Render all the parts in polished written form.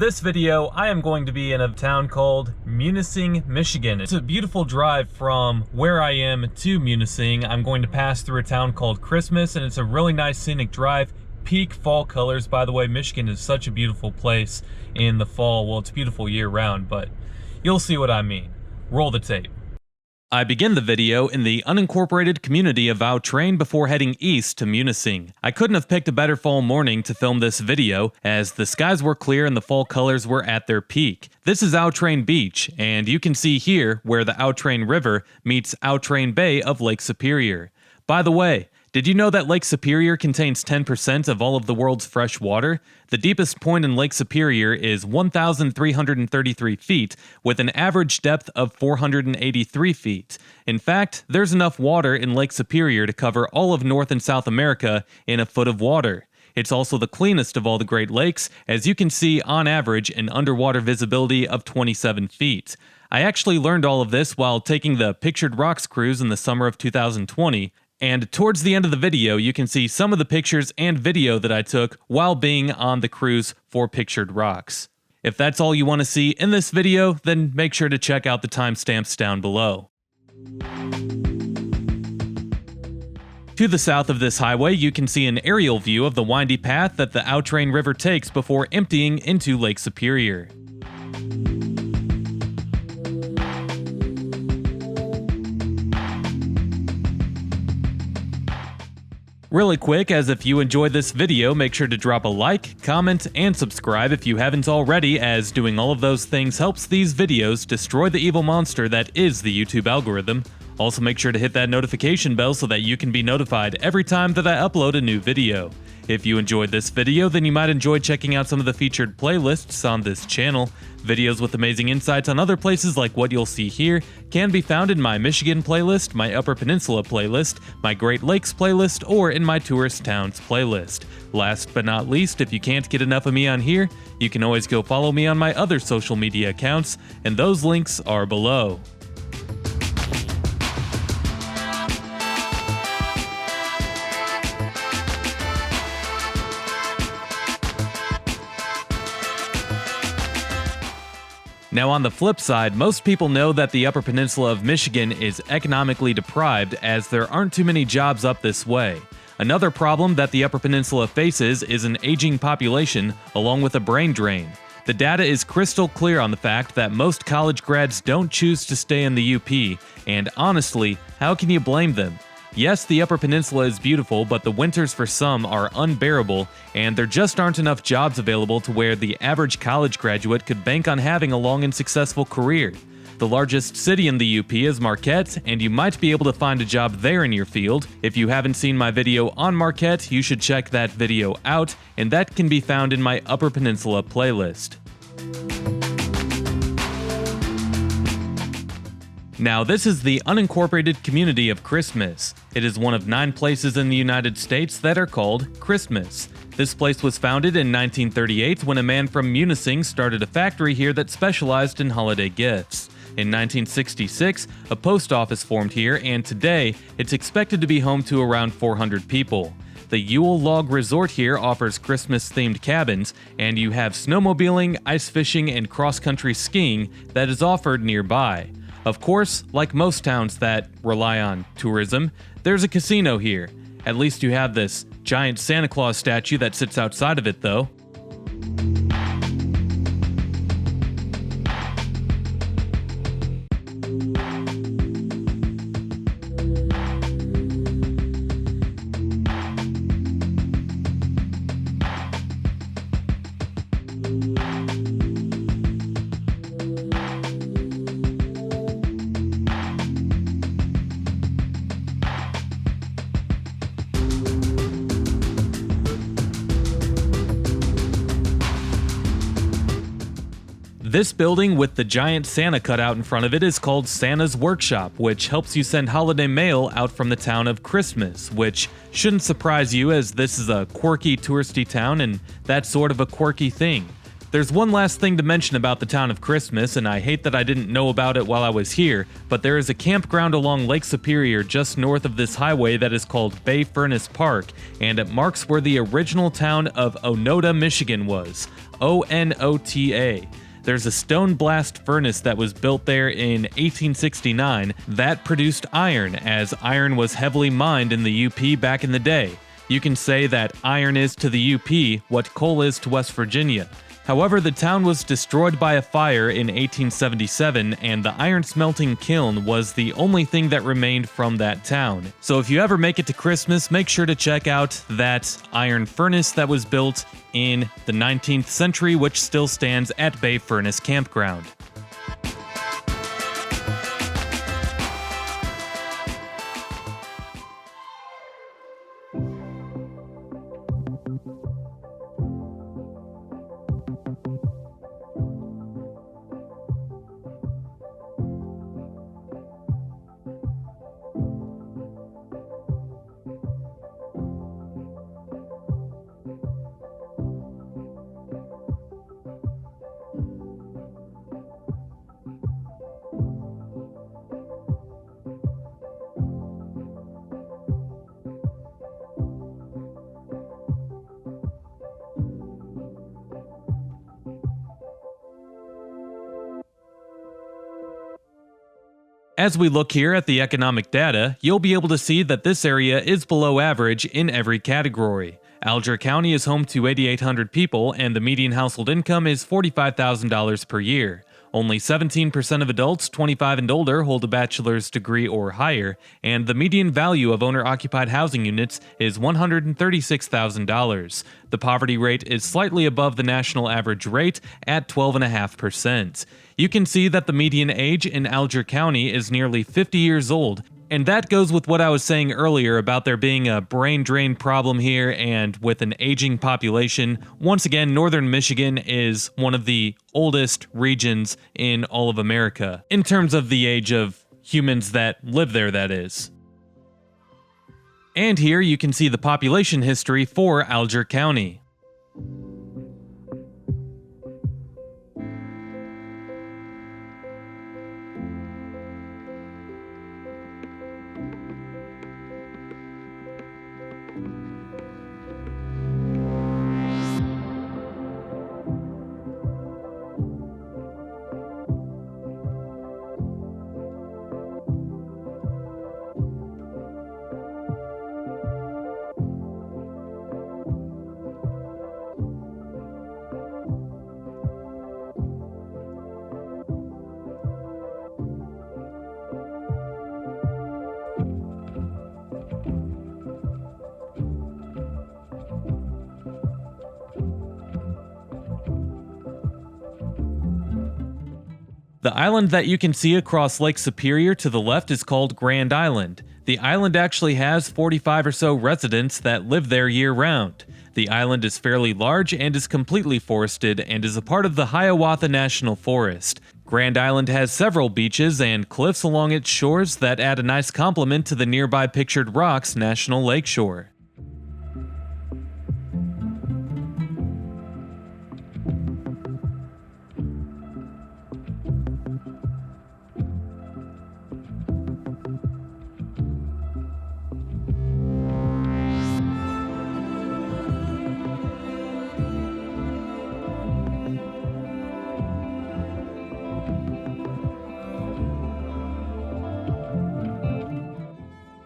this video, I am going to be in a town called Munising, Michigan. It's a beautiful drive from where I am to Munising. I'm going to pass through a town called Christmas, and it's a really nice scenic drive. Peak fall colors, by the way. Michigan is such a beautiful place in the fall. Well, it's beautiful year-round, but you'll see what I mean. Roll the tape. I begin the video in the unincorporated community of Outrain before heading east to Munising. I couldn't have picked a better fall morning to film this video, as the skies were clear and the fall colors were at their peak. This is Outrain Beach, and you can see here where the Outrain River meets Outrain Bay of Lake Superior. By the way, did you know that Lake Superior contains 10% of all of the world's fresh water? The deepest point in Lake Superior is 1,333 feet, with an average depth of 483 feet. In fact, there's enough water in Lake Superior to cover all of North and South America in a foot of water. It's also the cleanest of all the Great Lakes, as you can see on average an underwater visibility of 27 feet. I actually learned all of this while taking the Pictured Rocks cruise in the summer of 2020. And towards the end of the video, you can see some of the pictures and video that I took while being on the cruise for Pictured Rocks. If that's all you want to see in this video, then make sure to check out the timestamps down below. To the south of this highway, you can see an aerial view of the windy path that the Outrain River takes before emptying into Lake Superior. Really quick, as if you enjoyed this video, make sure to drop a like, comment, and subscribe if you haven't already, as doing all of those things helps these videos destroy the evil monster that is the YouTube algorithm. Also make sure to hit that notification bell so that you can be notified every time that I upload a new video. If you enjoyed this video, then you might enjoy checking out some of the featured playlists on this channel. Videos with amazing insights on other places like what you'll see here can be found in my Michigan playlist, my Upper Peninsula playlist, my Great Lakes playlist, or in my Tourist Towns playlist. Last but not least, if you can't get enough of me on here, you can always go follow me on my other social media accounts, and those links are below. Now on the flip side, most people know that the Upper Peninsula of Michigan is economically deprived, as there aren't too many jobs up this way. Another problem that the Upper Peninsula faces is an aging population, along with a brain drain. The data is crystal clear on the fact that most college grads don't choose to stay in the UP, and honestly, how can you blame them? Yes, the Upper Peninsula is beautiful, but the winters for some are unbearable, and there just aren't enough jobs available to where the average college graduate could bank on having a long and successful career. The largest city in the UP is Marquette, and you might be able to find a job there in your field. If you haven't seen my video on Marquette, you should check that video out, and that can be found in my Upper Peninsula playlist. Now, this is the unincorporated community of Christmas. It is one of 9 places in the United States that are called Christmas. This place was founded in 1938 when a man from Munising started a factory here that specialized in holiday gifts. In 1966, a post office formed here, and today, it's expected to be home to around 400 people. The Yule Log Resort here offers Christmas-themed cabins, and you have snowmobiling, ice fishing, and cross-country skiing that is offered nearby. Of course, like most towns that rely on tourism, there's a casino here. At least you have this giant Santa Claus statue that sits outside of it, though. This building with the giant Santa cutout in front of it is called Santa's Workshop, which helps you send holiday mail out from the town of Christmas, which shouldn't surprise you as this is a quirky touristy town and that's sort of a quirky thing. There's one last thing to mention about the town of Christmas, and I hate that I didn't know about it while I was here, but there is a campground along Lake Superior just north of this highway that is called Bay Furnace Park, and it marks where the original town of Onota, Michigan was. O-N-O-T-A. There's a stone blast furnace that was built there in 1869 that produced iron, as iron was heavily mined in the UP back in the day. You can say that iron is to the UP what coal is to West Virginia. However, the town was destroyed by a fire in 1877, and the iron smelting kiln was the only thing that remained from that town. So if you ever make it to Christmas, make sure to check out that iron furnace that was built in the 19th century, which still stands at Bay Furnace Campground. As we look here at the economic data, you'll be able to see that this area is below average in every category. Alger County is home to 8,800 people, and the median household income is $45,000 per year. Only 17% of adults 25 and older hold a bachelor's degree or higher, and the median value of owner-occupied housing units is $136,000. The poverty rate is slightly above the national average rate at 12.5%. You can see that the median age in Alger County is nearly 50 years old, and that goes with what I was saying earlier about there being a brain drain problem here, and with an aging population. Once again, northern Michigan is one of the oldest regions in all of America, in terms of the age of humans that live there, that is. And here you can see the population history for Alger County. The island that you can see across Lake Superior to the left is called Grand Island. The island actually has 45 or so residents that live there year-round. The island is fairly large and is completely forested and is a part of the Hiawatha National Forest. Grand Island has several beaches and cliffs along its shores that add a nice complement to the nearby Pictured Rocks National Lakeshore.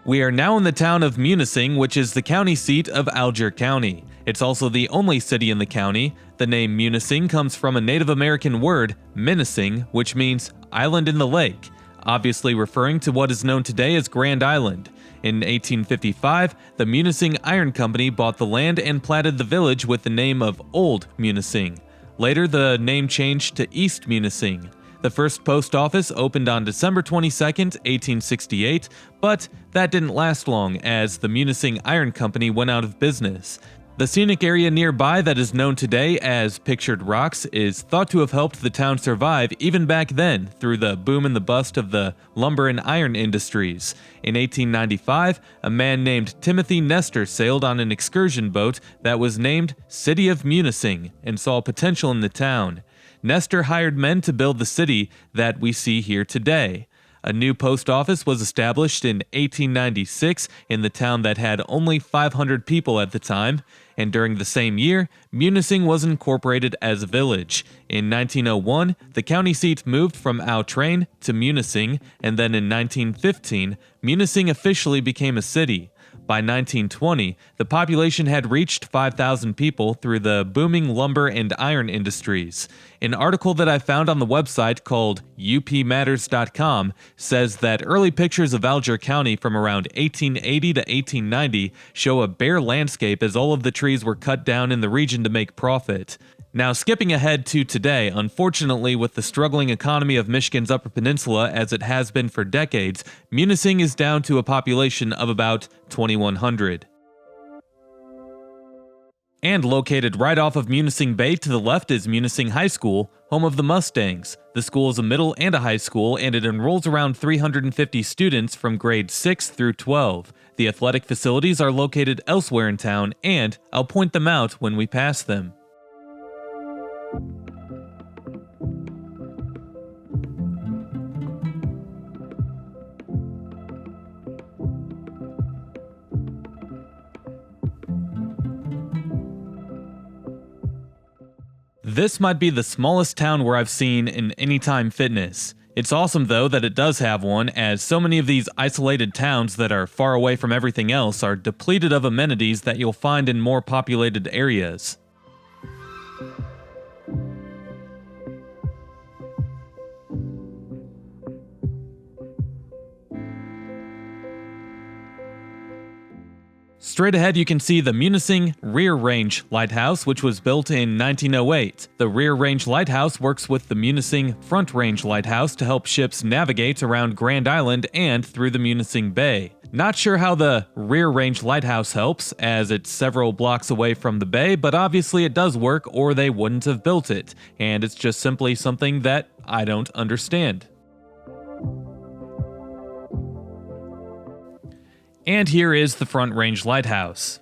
We are now in the town of Munising, which is the county seat of Alger County. It's also the only city in the county. The name Munising comes from a Native American word, Munising, which means island in the lake, obviously referring to what is known today as Grand Island. In 1855, the Munising Iron Company bought the land and platted the village with the name of Old Munising. Later, the name changed to East Munising. The first post office opened on December 22, 1868, but that didn't last long as the Munising Iron Company went out of business. The scenic area nearby that is known today as Pictured Rocks is thought to have helped the town survive even back then through the boom and the bust of the lumber and iron industries. In 1895, a man named Timothy Nestor sailed on an excursion boat that was named City of Munising and saw potential in the town. Nestor hired men to build the city that we see here today. A new post office was established in 1896 in the town that had only 500 people at the time, and during the same year, Munising was incorporated as a village. In 1901, the county seat moved from Outrain to Munising, and then in 1915, Munising officially became a city. By 1920, the population had reached 5,000 people through the booming lumber and iron industries. An article that I found on the website called upmatters.com says that early pictures of Alger County from around 1880 to 1890 show a bare landscape as all of the trees were cut down in the region to make profit. Now, skipping ahead to today, unfortunately, with the struggling economy of Michigan's Upper Peninsula as it has been for decades, Munising is down to a population of about 2,100. And located right off of Munising Bay to the left is Munising High School, home of the Mustangs. The school is a middle and a high school, and it enrolls around 350 students from grades 6 through 12. The athletic facilities are located elsewhere in town, and I'll point them out when we pass them. This might be the smallest town where I've seen an Anytime Fitness. It's awesome though that it does have one, as so many of these isolated towns that are far away from everything else are depleted of amenities that you'll find in more populated areas. Straight ahead you can see the Munising Rear Range Lighthouse, which was built in 1908. The Rear Range Lighthouse works with the Munising Front Range Lighthouse to help ships navigate around Grand Island and through the Munising Bay. Not sure how the Rear Range Lighthouse helps, as it's several blocks away from the bay, but obviously it does work or they wouldn't have built it, and it's just simply something that I don't understand. And here is the Front Range Lighthouse.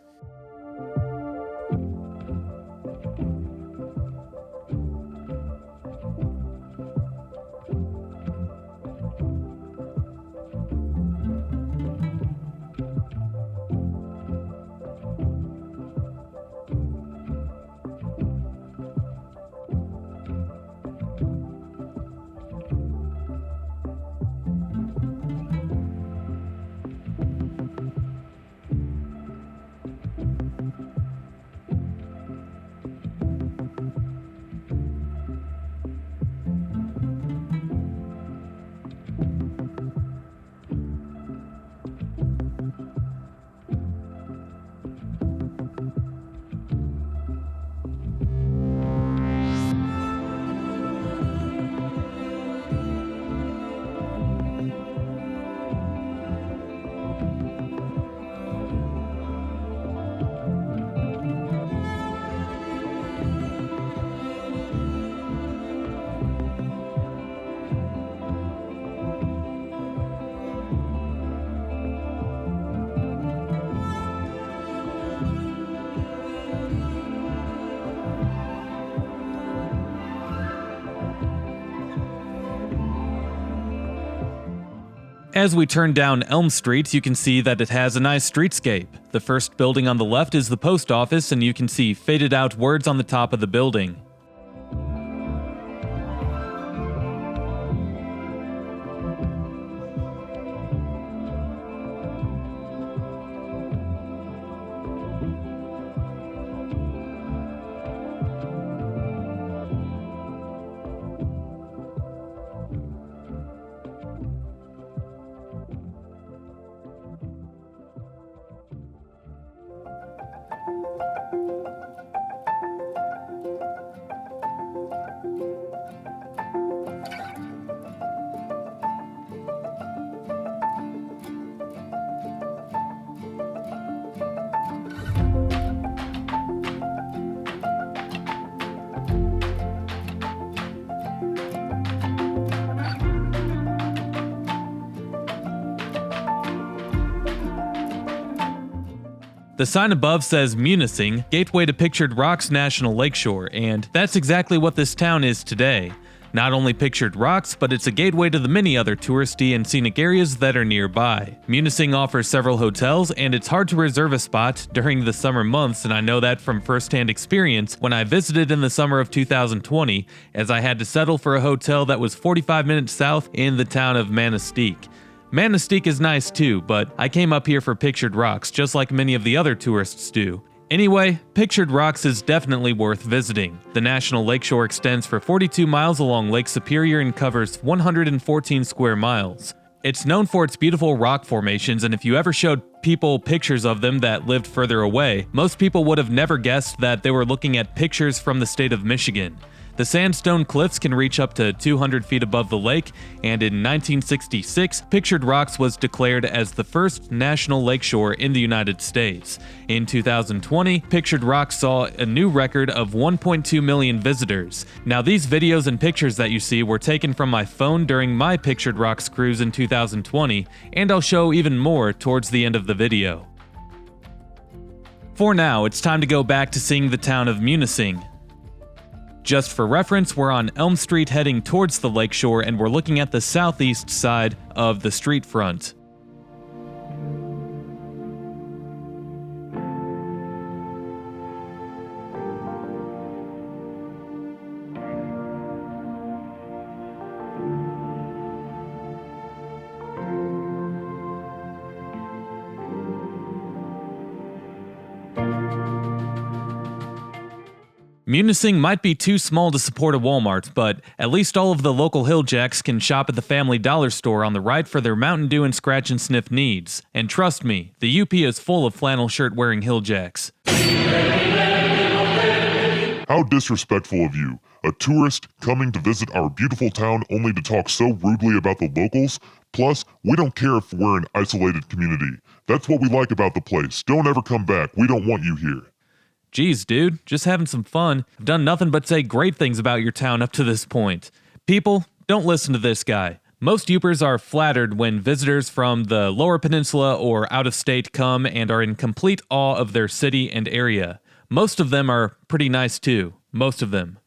As we turn down Elm Street, you can see that it has a nice streetscape. The first building on the left is the post office, and you can see faded out words on the top of the building. The sign above says Munising, gateway to Pictured Rocks National Lakeshore, and that's exactly what this town is today. Not only Pictured Rocks, but it's a gateway to the many other touristy and scenic areas that are nearby. Munising offers several hotels, and it's hard to reserve a spot during the summer months, and I know that from first-hand experience when I visited in the summer of 2020, as I had to settle for a hotel that was 45 minutes south in the town of Munising. Munising is nice too, but I came up here for Pictured Rocks, just like many of the other tourists do. Anyway, Pictured Rocks is definitely worth visiting. The National Lakeshore extends for 42 miles along Lake Superior and covers 114 square miles. It's known for its beautiful rock formations, and if you ever showed people pictures of them that lived further away, most people would have never guessed that they were looking at pictures from the state of Michigan. The sandstone cliffs can reach up to 200 feet above the lake, and in 1966, Pictured Rocks was declared as the first national lakeshore in the United States. In 2020, Pictured Rocks saw a new record of 1.2 million visitors. Now, these videos and pictures that you see were taken from my phone during my Pictured Rocks cruise in 2020, and I'll show even more towards the end of the video. For now, it's time to go back to seeing the town of Munising. Just for reference, we're on Elm Street heading towards the lakeshore, and we're looking at the southeast side of the street front. Munising might be too small to support a Walmart, but at least all of the local Hilljacks can shop at the Family Dollar store on the right for their Mountain Dew and scratch and sniff needs. And trust me, the UP is full of flannel shirt wearing Hilljacks. How disrespectful of you, a tourist coming to visit our beautiful town only to talk so rudely about the locals? Plus, we don't care if we're an isolated community. That's what we like about the place. Don't ever come back. We don't want you here. Geez, dude, just having some fun. I've done nothing but say great things about your town up to this point. People, don't listen to this guy. Most Upers are flattered when visitors from the Lower Peninsula or out of state come and are in complete awe of their city and area. Most of them are pretty nice too. Most of them.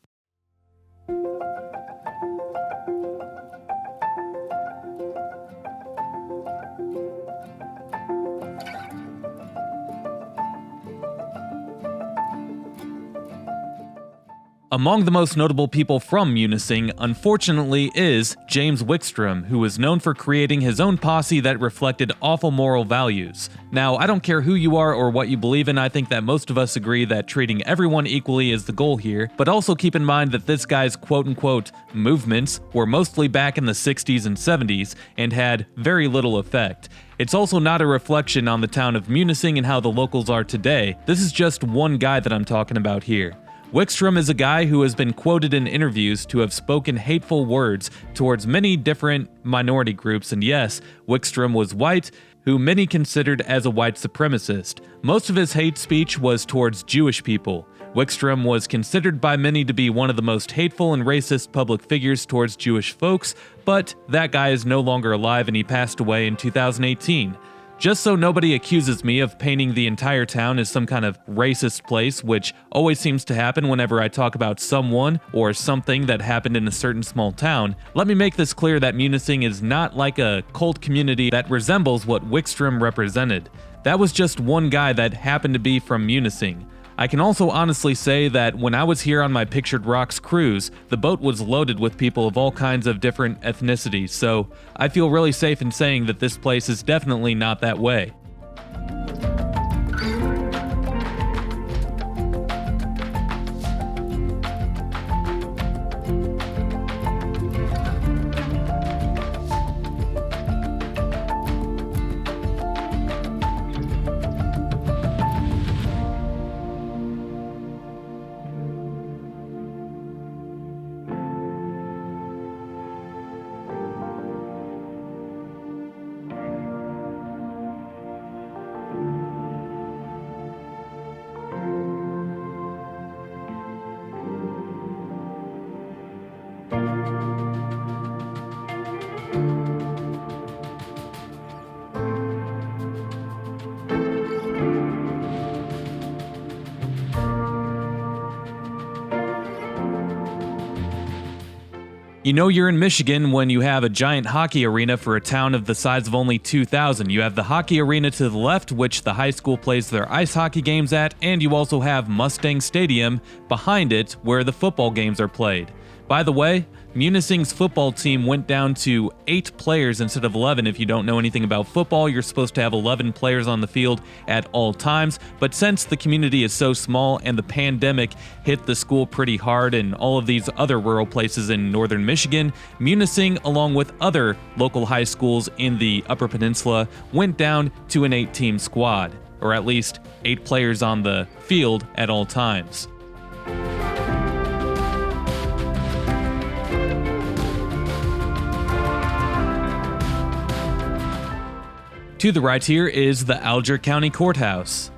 Among the most notable people from Munising, unfortunately, is James Wickstrom, who was known for creating his own posse that reflected awful moral values. Now, I don't care who you are or what you believe in, I think that most of us agree that treating everyone equally is the goal here, but also keep in mind that this guy's quote-unquote movements were mostly back in the 60s and 70s and had very little effect. It's also not a reflection on the town of Munising and how the locals are today. This is just one guy that I'm talking about here. Wickstrom is a guy who has been quoted in interviews to have spoken hateful words towards many different minority groups, and yes, Wickstrom was white, who many considered as a white supremacist. Most of his hate speech was towards Jewish people. Wickstrom was considered by many to be one of the most hateful and racist public figures towards Jewish folks, but that guy is no longer alive and he passed away in 2018. Just so nobody accuses me of painting the entire town as some kind of racist place, which always seems to happen whenever I talk about someone or something that happened in a certain small town, let me make this clear that Munising is not like a cult community that resembles what Wickstrom represented. That was just one guy that happened to be from Munising. I can also honestly say that when I was here on my Pictured Rocks cruise, the boat was loaded with people of all kinds of different ethnicities, so I feel really safe in saying that this place is definitely not that way. You know you're in Michigan when you have a giant hockey arena for a town of the size of only 2,000. You have the hockey arena to the left, which the high school plays their ice hockey games at, and you also have Mustang Stadium behind it where the football games are played. By the way, Munising's football team went down to 8 players instead of 11. If you don't know anything about football, you're supposed to have 11 players on the field at all times. But since the community is so small and the pandemic hit the school pretty hard and all of these other rural places in northern Michigan, Munising, along with other local high schools in the Upper Peninsula, went down to an 8-team squad, or at least 8 players on the field at all times. To the right here is the Alger County Courthouse.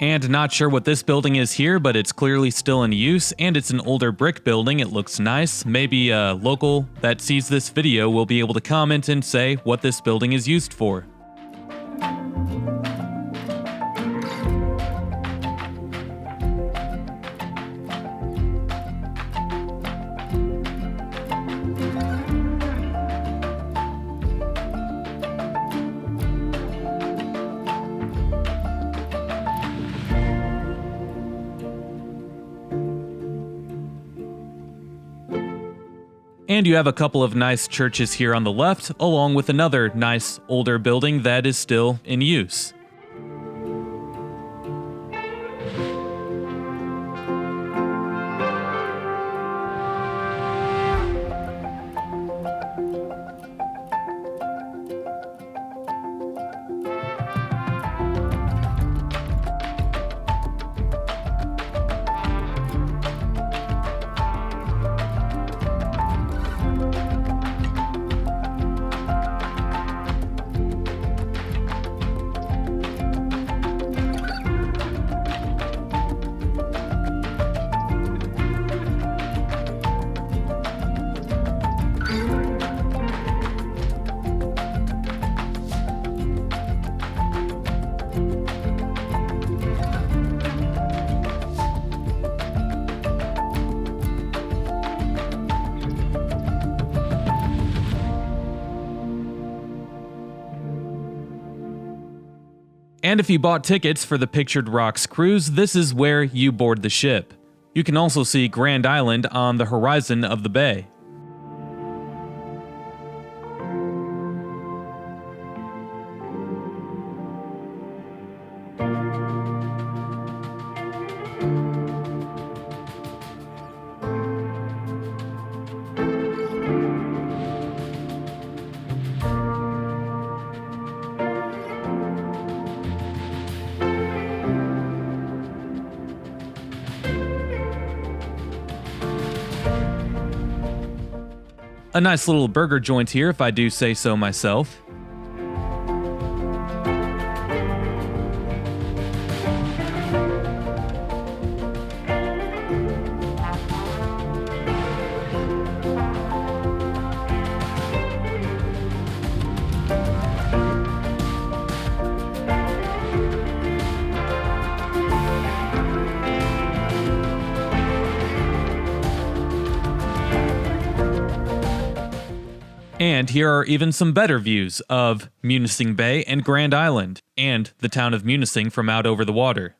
And not sure what this building is here, but it's clearly still in use, and it's an older brick building. It looks nice. Maybe a local that sees this video will be able to comment and say what this building is used for. And you have a couple of nice churches here on the left, along with another nice older building that is still in use. And if you bought tickets for the Pictured Rocks cruise, this is where you board the ship. You can also see Grand Island on the horizon of the bay. A nice little burger joint here, if I do say so myself. And here are even some better views of Munising Bay and Grand Island, and the town of Munising from out over the water.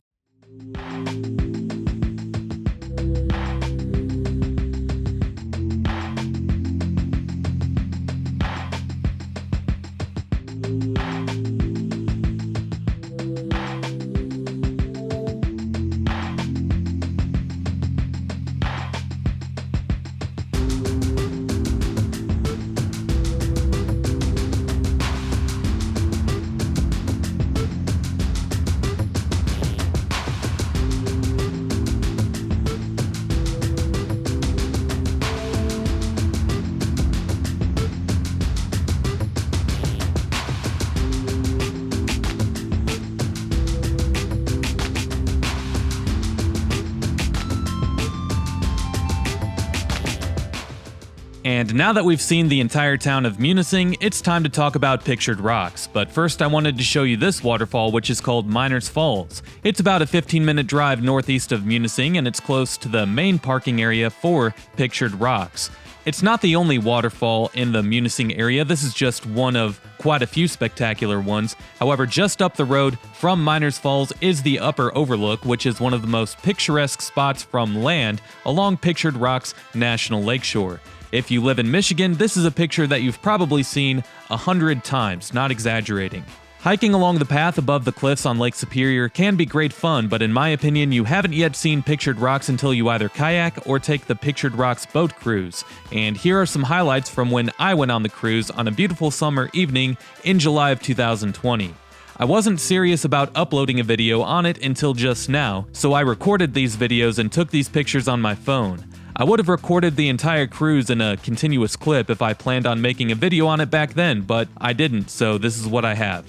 And now that we've seen the entire town of Munising, it's time to talk about Pictured Rocks. But first I wanted to show you this waterfall, which is called Miners Falls. It's about a 15-minute drive northeast of Munising, and it's close to the main parking area for Pictured Rocks. It's not the only waterfall in the Munising area, this is just one of quite a few spectacular ones. However, just up the road from Miners Falls is the Upper Overlook, which is one of the most picturesque spots from land along Pictured Rocks National Lakeshore. If you live in Michigan, this is a picture that you've probably seen 100 times, not exaggerating. Hiking along the path above the cliffs on Lake Superior can be great fun, but in my opinion, you haven't yet seen Pictured Rocks until you either kayak or take the Pictured Rocks boat cruise. And here are some highlights from when I went on the cruise on a beautiful summer evening in July of 2020. I wasn't serious about uploading a video on it until just now, so I recorded these videos and took these pictures on my phone. I would have recorded the entire cruise in a continuous clip if I planned on making a video on it back then, but I didn't, so this is what I have.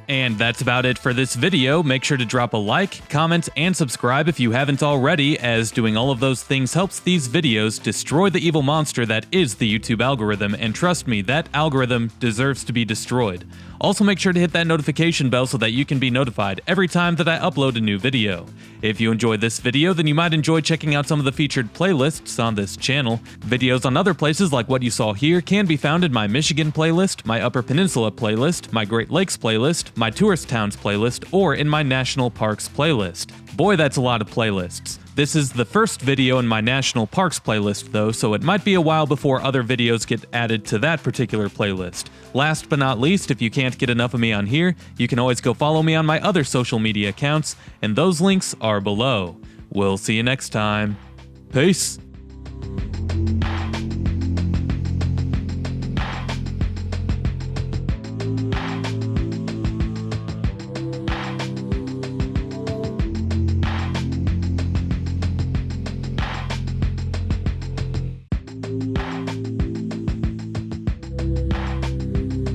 And that's about it for this video. Make sure to drop a like, comment, and subscribe if you haven't already, as doing all of those things helps these videos destroy the evil monster that is the YouTube algorithm, and trust me, that algorithm deserves to be destroyed. Also make sure to hit that notification bell so that you can be notified every time that I upload a new video. If you enjoyed this video, then you might enjoy checking out some of the featured playlists on this channel. Videos on other places like what you saw here can be found in my Michigan playlist, my Upper Peninsula playlist, my Great Lakes playlist, my Tourist Towns playlist, or in my National Parks playlist. Boy, that's a lot of playlists. This is the first video in my National Parks playlist though, so it might be a while before other videos get added to that particular playlist. Last but not least, if you can't get enough of me on here, you can always go follow me on my other social media accounts, and those links are below. We'll see you next time. Peace!